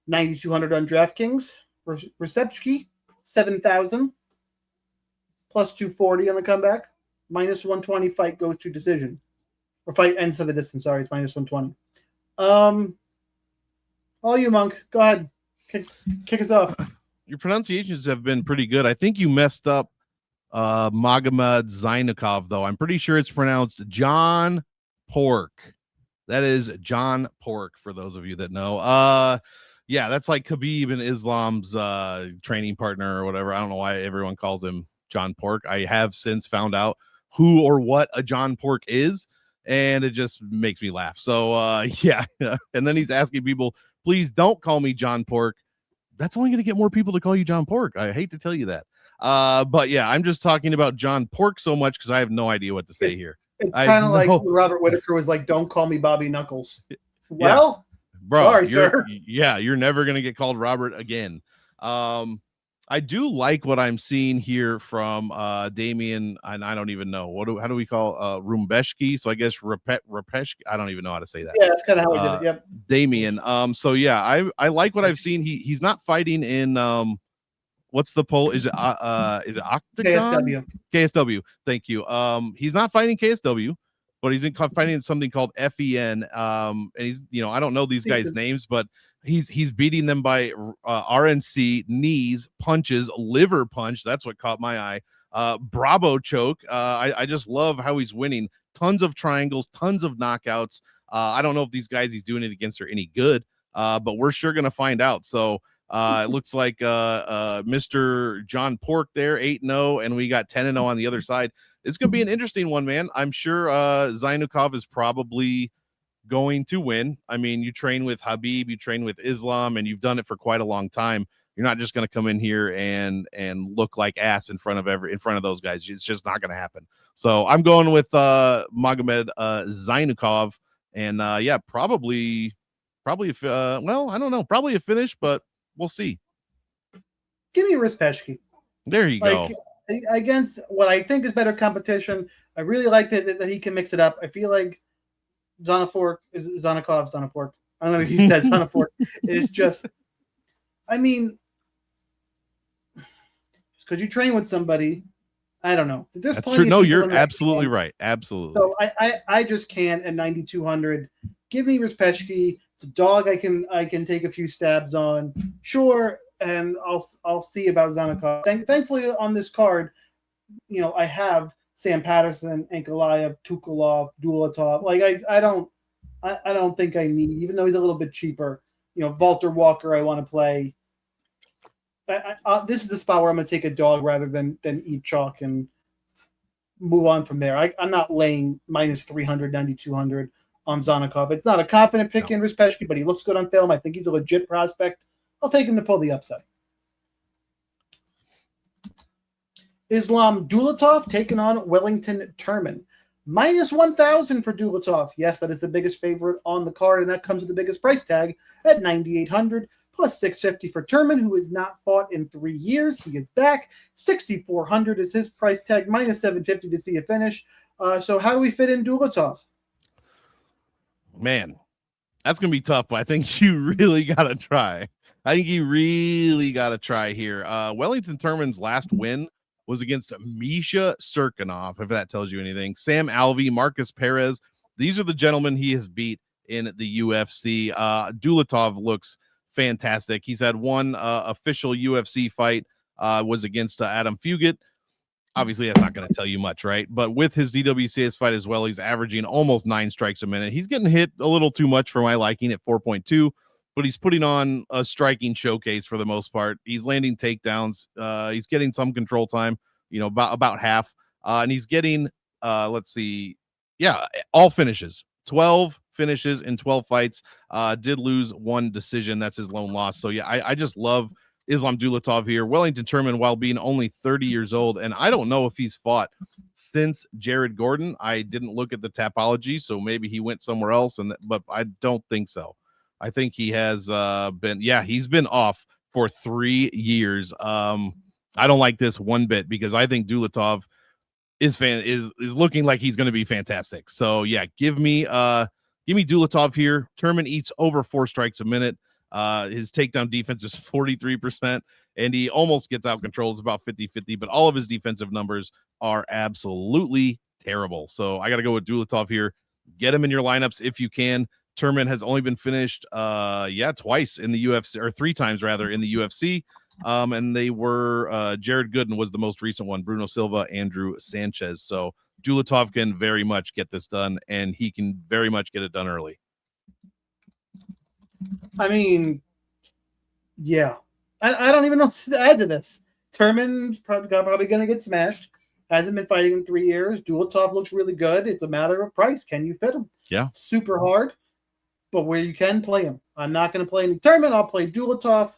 9,200 on DraftKings. Rzepecki, 7,000. Plus 240 on the comeback. Minus 120 fight goes to decision. Or fight ends to the distance. Sorry, it's minus 120. All you, Monk. Go ahead. Kick us off. Your pronunciations have been pretty good. I think you messed up Magomed Zainakov, though. I'm pretty sure it's pronounced John Pork. That is John Pork, for those of you that know. Yeah, that's like Khabib and Islam's training partner or whatever. I don't know why everyone calls him John Pork. I have since found out who or what a John Pork is, and it just makes me laugh. So, yeah. And then he's asking people, please don't call me John Pork. That's only going to get more people to call you John Pork. I hate to tell you that. But yeah, I'm just talking about John Pork so much because I have no idea what to say here. It's kind of like Robert Whitaker was like, don't call me Bobby Knuckles. Well, bro, sorry, sir. Yeah, you're never going to get called Robert again. I do like what I'm seeing here from Damian, and I don't even know how do we call Rumbeshki? So I guess Rzepecki. I don't even know how to say that. Yeah, that's kind of how we did it. Yep. Damian. So yeah, I like what I've seen. He's not fighting in what's the poll? Is it Octagon? KSW. KSW. Thank you. He's not fighting KSW, but he's fighting something called FEN. And he's, I don't know these guys' names, but he's beating them by RNC, knees, punches, liver punch. That's what caught my eye. Bravo choke. I just love how he's winning. Tons of triangles, tons of knockouts. I don't know if these guys he's doing it against are any good, but we're sure going to find out. So it looks like Mr. John Pork there, 8-0, and we got 10-0 on the other side. It's going to be an interesting one, man. I'm sure Zainukov is probably going to win. I mean, you train with Habib, you train with Islam, and you've done it for quite a long time. You're not just going to come in here and look like ass in front of those guys. It's just not going to happen. So I'm going with Magomed Zainukov, and probably if I don't know, probably a finish, but we'll see. Give me Rzepecki. There you go. Against what I think is better competition. I really liked it that he can mix it up. I feel like Zainukov. I'm going to use that Zainukov. It's just, I mean, because you train with somebody, I don't know. There's That's plenty true. No, you're absolutely can. Right. Absolutely. So I just can't at 9,200. Give me Rzepecki. It's a dog I can take a few stabs on. Sure. And I'll see about Zainukov. Thankfully on this card, I have Sam Patterson, Ankalaev, Tuchalov, Dulatov. Like I don't think I need, even though he's a little bit cheaper. Valter Walker I want to play. This is a spot where I'm going to take a dog rather than eat chalk and move on from there. I'm not laying minus 300, 9,200 on Zainukov. It's not a confident pick in Rzepecki, but he looks good on film. I think he's a legit prospect. I'll take him to pull the upside. Islam Dulatov taking on Wellington Turman. Minus 1,000 for Dulatov. Yes, that is the biggest favorite on the card, and that comes with the biggest price tag at 9,800, plus 650 for Turman, who has not fought in 3 years. He is back. 6,400 is his price tag, minus 750 to see a finish. So how do we fit in Dulatov? Man, that's going to be tough, but I think you really got to try. I think you really got to try here. Wellington Turman's last win was against Misha Serkinov, if that tells you anything. Sam Alvey, Marcus Perez. These are the gentlemen he has beat in the UFC. Dulatov looks fantastic. He's had one official UFC fight, was against Adam Fugit. Obviously, that's not going to tell you much, right? But with his DWCS fight as well, he's averaging almost 9 strikes a minute. He's getting hit a little too much for my liking at 4.2. But he's putting on a striking showcase for the most part. He's landing takedowns. He's getting some control time, about half. And he's getting, all finishes. 12 finishes in 12 fights. Did lose 1 decision. That's his lone loss. So, I just love Islam Dulatov here. Wellington Turman, while being only 30 years old, and I don't know if he's fought since Jared Gordon. I didn't look at the Tapology, so maybe he went somewhere else, but I don't think so. I think he has he's been off for 3 years. I don't like this one bit because I think Dulatov is looking like he's going to be fantastic. So give me Dulatov here. Turman eats over 4 strikes a minute. His takedown defense is 43%, and he almost gets out controlled. It's about 50-50, but all of his defensive numbers are absolutely terrible. So I got to go with Dulatov here. Get him in your lineups if you can. Turman has only been finished twice in the UFC, or 3 times rather in the UFC. And they were Jared Gooden was the most recent one, Bruno Silva, Andrew Sanchez. So Dulatov can very much get this done, and he can very much get it done early. I mean, yeah. I don't even know what to add to this. Turman's probably going to get smashed. Hasn't been fighting in 3 years. Dulatov looks really good. It's a matter of price. Can you fit him? Yeah. Super hard. But where you can play him. I'm not going to play any Turman. I'll play Dulatov.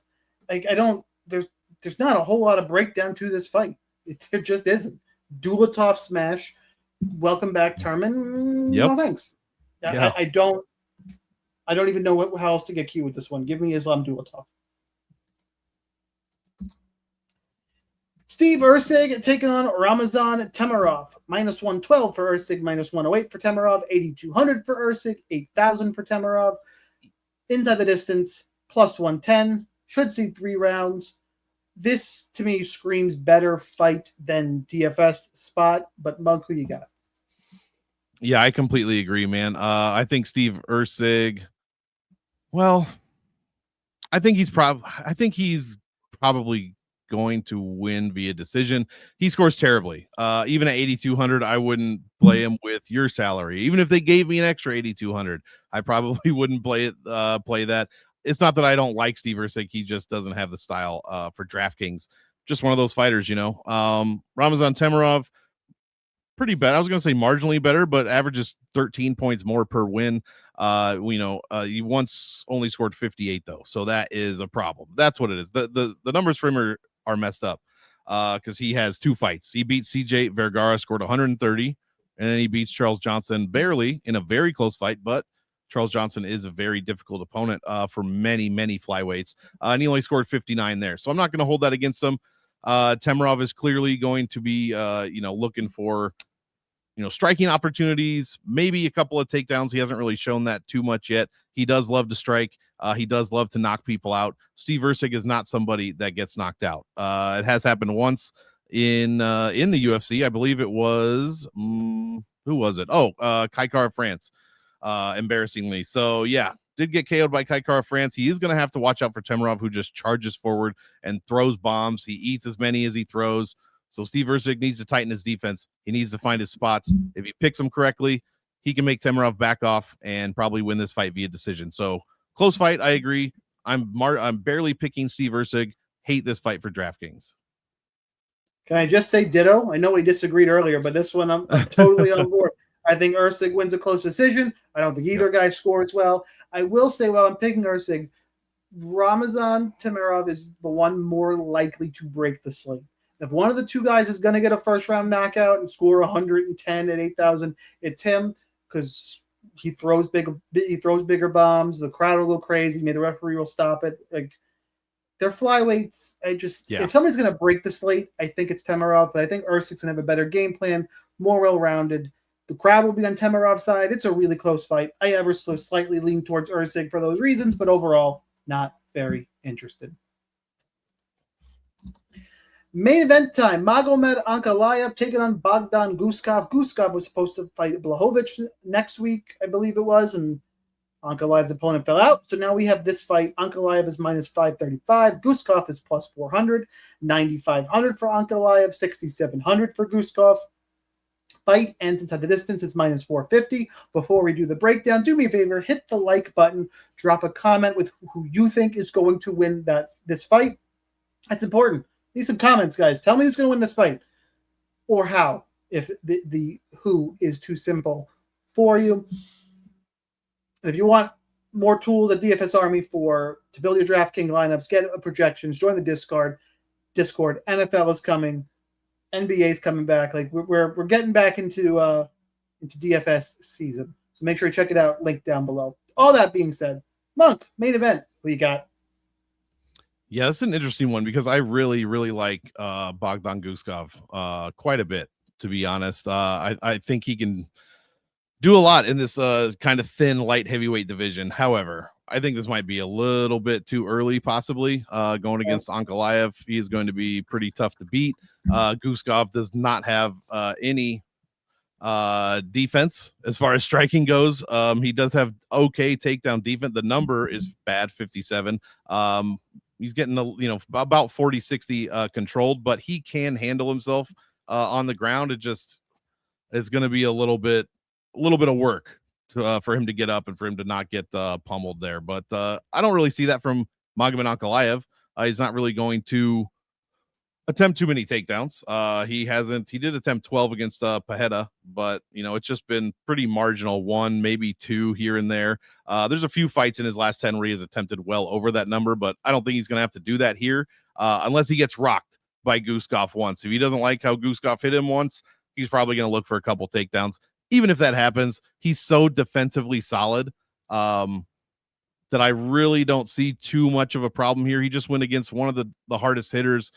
There's not a whole lot of breakdown to this fight. It just isn't. Dulatov smash. Welcome back, Turman. Yep. No thanks. Yeah. I don't even know how else to get cute with this one. Give me Islam Dulatov. Steve Erceg taking on Ramazan Temirov. Minus 112 for Erceg, minus 108 for Temirov, 8,200 for Erceg, 8,000 for Temirov. Inside the distance, plus 110. Should see 3 rounds. This, to me, screams better fight than DFS spot. But, Mug, who you got? Yeah, I completely agree, man. I think Steve Ursig, well, I think he's probably going to win via decision. He scores terribly. Even at 8,200, I wouldn't play him with your salary. Even if they gave me an extra 8,200, I probably wouldn't play that. It's not that I don't like Steve Ursig. He just doesn't have the style for DraftKings. Just one of those fighters, you know. Ramazan Temirov, pretty bad. I was going to say marginally better, but averages 13 points more per win. He once only scored 58 though, so that is a problem. That's what it is. The numbers for him are messed up because he has 2 fights. He beat CJ Vergara, scored 130, and then he beats Charles Johnson barely in a very close fight, but Charles Johnson is a very difficult opponent for many flyweights, and he only scored 59 there. So I'm not going to hold that against him. Temirov is clearly going to be looking for striking opportunities, maybe a couple of takedowns. He hasn't really shown that too much yet. He does love to strike. He does love to knock people out. Steve Ursig is not somebody that gets knocked out. It has happened once in the UFC. I believe it was who was it? Oh, Kaikar France. Embarrassingly. So yeah, did get KO'd by Kaikar France. He is going to have to watch out for Temirov, who just charges forward and throws bombs. He eats as many as he throws. So Steve Ursig needs to tighten his defense. He needs to find his spots. If he picks them correctly, he can make Temirov back off and probably win this fight via decision. So close fight. I agree. I'm barely picking Steve Ursig. Hate this fight for DraftKings. Can I just say ditto? I know we disagreed earlier, but this one I'm totally on board. I think Ursig wins a close decision. I don't think either guy scores well. I will say while I'm picking Ursig, Ramazan Temirov is the one more likely to break the slate. If one of the two guys is going to get a first-round knockout and score 110 at 8,000, it's him because he throws bigger bombs. The crowd will go crazy. Maybe the referee will stop it. Like they're flyweights. If somebody's going to break the slate, I think it's Temirov. But I think Ursig's going to have a better game plan, more well-rounded. The crowd will be on Temirov's side. It's a really close fight. I ever so slightly lean towards Ursig for those reasons, but overall, not very interested. Main event time. Magomed Ankalaev taking on Bogdan Guskov. Guskov was supposed to fight Blachowicz next week, I believe it was, and Ankalaev's opponent fell out. So now we have this fight. Ankalaev is minus 535. Guskov is plus 400. 9,500 for Ankalaev. 6,700 for Guskov. Fight ends inside the distance. It's minus 450. Before we do the breakdown, do me a favor, hit the like button. Drop a comment with who you think is going to win this fight. That's important. Need some comments, guys. Tell me who's going to win this fight or how, if the who is too simple for you. And if you want more tools at DFS Army to build your DraftKings lineups, get projections, join the Discord. NFL is coming. NBA is coming back. Like we're getting back into DFS season. So make sure you check it out. Link down below. All that being said, Monk, main event. What you got? Yeah, it's an interesting one because I really like Bogdan Guskov quite a bit, to be honest. I think he can do a lot in this kind of thin light heavyweight division. However, I think this might be a little bit too early, possibly going against Ankalaev. He is going to be pretty tough to beat. Guskov does not have any defense as far as striking goes. He does have okay takedown defense. The number is bad, 57. He's getting about 40-60 controlled, but he can handle himself on the ground. It's going to be a little bit of work for him to get up and for him to not get pummeled there. But I don't really see that from Magomed Ankalaev. He's not really going to attempt too many takedowns. He did attempt 12 against Pajeda, but it's just been pretty marginal, 1, maybe 2 here and there. There's a few fights in his last 10 where he has attempted well over that number, but I don't think he's going to have to do that here unless he gets rocked by Guskov once. If he doesn't like how Guskov hit him once, he's probably going to look for a couple takedowns. Even if that happens, he's so defensively solid that I really don't see too much of a problem here. He just went against one of the hardest hitters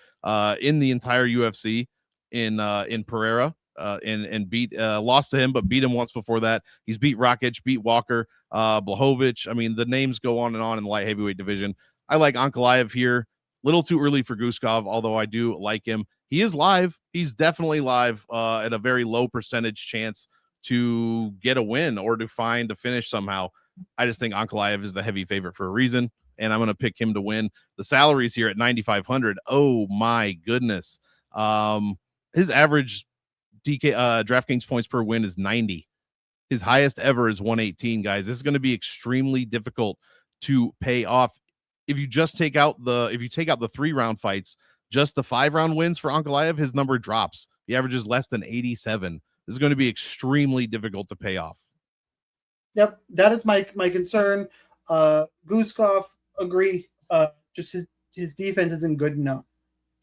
in the entire UFC in Pereira and lost to him, but beat him once before that. He's beat Rakic, beat Walker, Blachowicz. I mean, the names go on and on in the light heavyweight division. I like Ankalaev here. Little too early for Guskov, although I do like him. He is live. He's definitely live at a very low percentage chance to get a win or to find a finish somehow. I just think Ankalaev is the heavy favorite for a reason, and I'm going to pick him to win. The salaries here at 9,500. Oh my goodness. His average DraftKings points per win is 90. His highest ever is 118, guys. This is going to be extremely difficult to pay off. If you take out the 3-round fights, just the 5-round wins for Ankalaev, his number drops. He averages less than 87. This is going to be extremely difficult to pay off. Yep, that is my concern. Guskov, agree. Just his defense isn't good enough.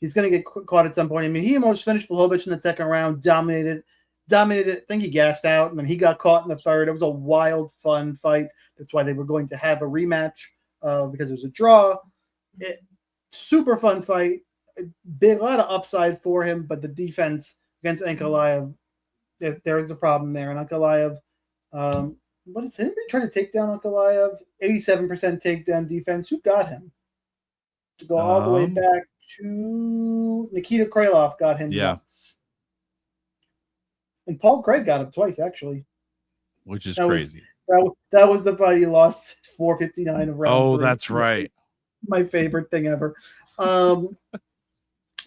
He's going to get caught at some point. I mean, he almost finished Blachowicz in the second round, dominated. I think he gassed out, and then he got caught in the third. It was a wild, fun fight. That's why they were going to have a rematch because it was a draw. Super fun fight. A lot of upside for him, but the defense against Ankalaev, there is a problem there. And Ankalaev, what is anybody trying to take down Ankalaev? 87% takedown defense. Who got him? To go all the way back to Nikita Krylov got him once. And Paul Craig got him twice, actually. Which is crazy. That was the fight he lost 459 of round 3. That's right. My favorite thing ever.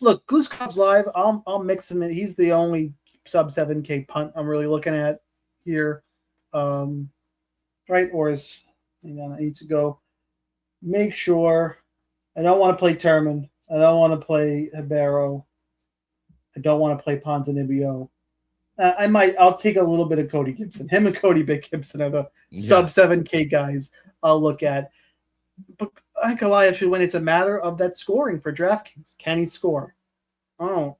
Look, Guskov's live. I'll mix him in. He's the only sub 7K punt I'm really looking at here. Right? Or is hang on, I need to go make sure. I don't want to play Terman. I don't want to play Ribeiro. I don't want to play Ponzinibbio. I'll take a little bit of Cody Gibson. Him and Cody Big Gibson are the sub 7K guys I'll look at. But Ankalaev should win. It's a matter of that scoring for DraftKings. Can he score? I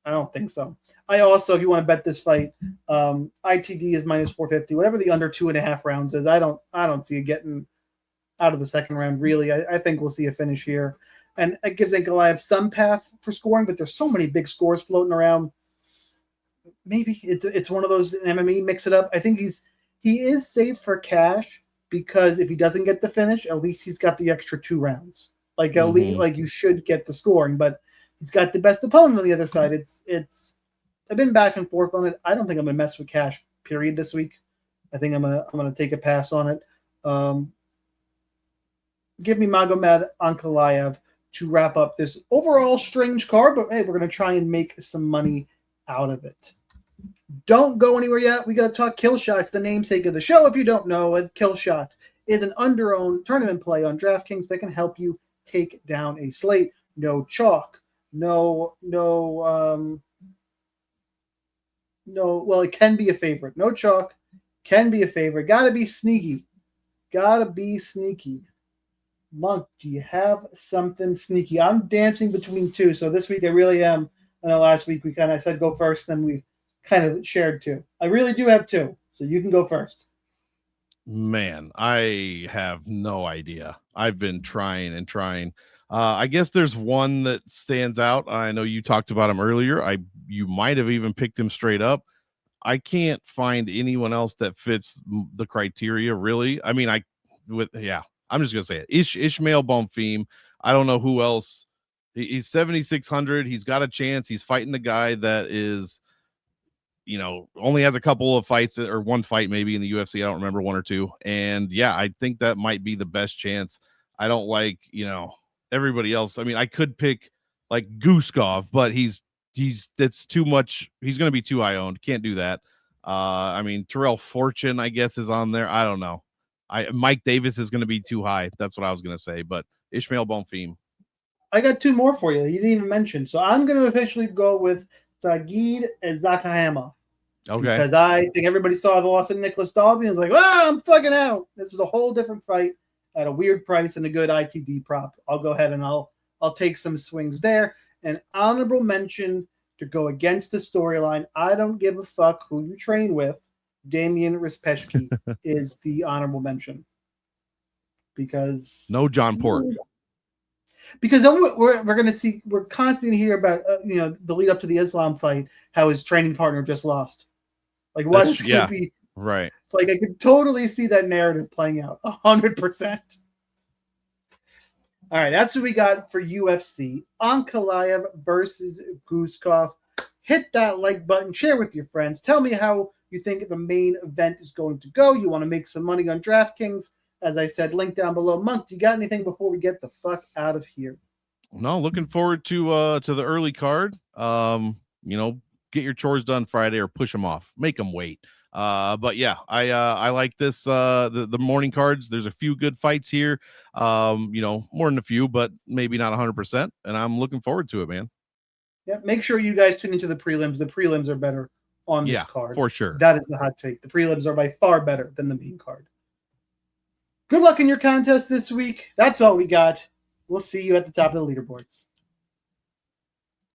don't think so. I also, if you want to bet this fight, ITD is minus 450. Whatever the under 2.5 rounds is, I don't see it getting out of the second round, really. I think we'll see a finish here. And it gives Ankalaev some path for scoring, but there's so many big scores floating around. Maybe it's one of those in MME, mix it up. I think he is safe for cash because if he doesn't get the finish, at least he's got the extra 2 rounds. Like at least, like you should get the scoring, but he's got the best opponent on the other side. It's I've been back and forth on it. I don't think I'm gonna mess with cash, period, this week. I think I'm gonna take a pass on it. Give me Magomed Ankalaev to wrap up this overall strange card, but hey, we're gonna try and make some money out of it. Don't go anywhere yet. We got to talk Kill Shots, the namesake of the show. If you don't know, a Kill Shot is an under-owned tournament play on DraftKings that can help you take down a slate. No chalk. No. Well, it can be a favorite. No chalk. Can be a favorite. Got to be sneaky. Monk, do you have something sneaky? I'm dancing between 2, so this week I really am. I know last week I said go first, then we kind of shared 2. I really do have 2, so you can go first. Man, I have no idea. I've been trying and trying. I guess there's one that stands out. I know you talked about him earlier. You might have even picked him straight up. I can't find anyone else that fits the criteria, really. I mean, I'm just gonna say it. Ismael Bonfim. I don't know who else. He's 7,600. He's got a chance. He's fighting a guy that is, only has a couple of fights or one fight maybe in the UFC. I don't remember, 1 or 2. And yeah, I think that might be the best chance. I don't like, everybody else. I mean, I could pick like Guskov, but that's too much. He's going to be too high owned. Can't do that. I mean, Tyrell Fortune, I guess, is on there. I don't know. Mike Davis is going to be too high. That's what I was going to say. But Ismael Bonfim. I got 2 more for you. You didn't even mention. So I'm going to officially go with Saygid Izagakhmaev. Okay. Because I think everybody saw the loss of Nicholas Dalby and was like, I'm fucking out. This is a whole different fight at a weird price and a good ITD prop. I'll go ahead and I'll take some swings there. An honorable mention to go against the storyline. I don't give a fuck who you train with. Damian Rzepecki is the honorable mention. Because no John Pork. Because then we're going to see, we're constantly hear about, the lead up to the Islam fight, how his training partner just lost. Like, what is going to be right? Like, I could totally see that narrative playing out 100%. All right, that's what we got for UFC. Ankalaev versus Guskov. Hit that like button, share with your friends. Tell me how you think the main event is going to go. You want to make some money on DraftKings. As I said, link down below. Monk, do you got anything before we get the fuck out of here? No, looking forward to the early card. Get your chores done Friday or push them off. Make them wait. But yeah, I like this the morning cards. There's a few good fights here. More than a few, but maybe not 100%. And I'm looking forward to it, man. Yeah, make sure you guys tune into the prelims. The prelims are better on this card. For sure. That is the hot take. The prelims are by far better than the main card. Good luck in your contest this week. That's all we got. We'll see you at the top of the leaderboards.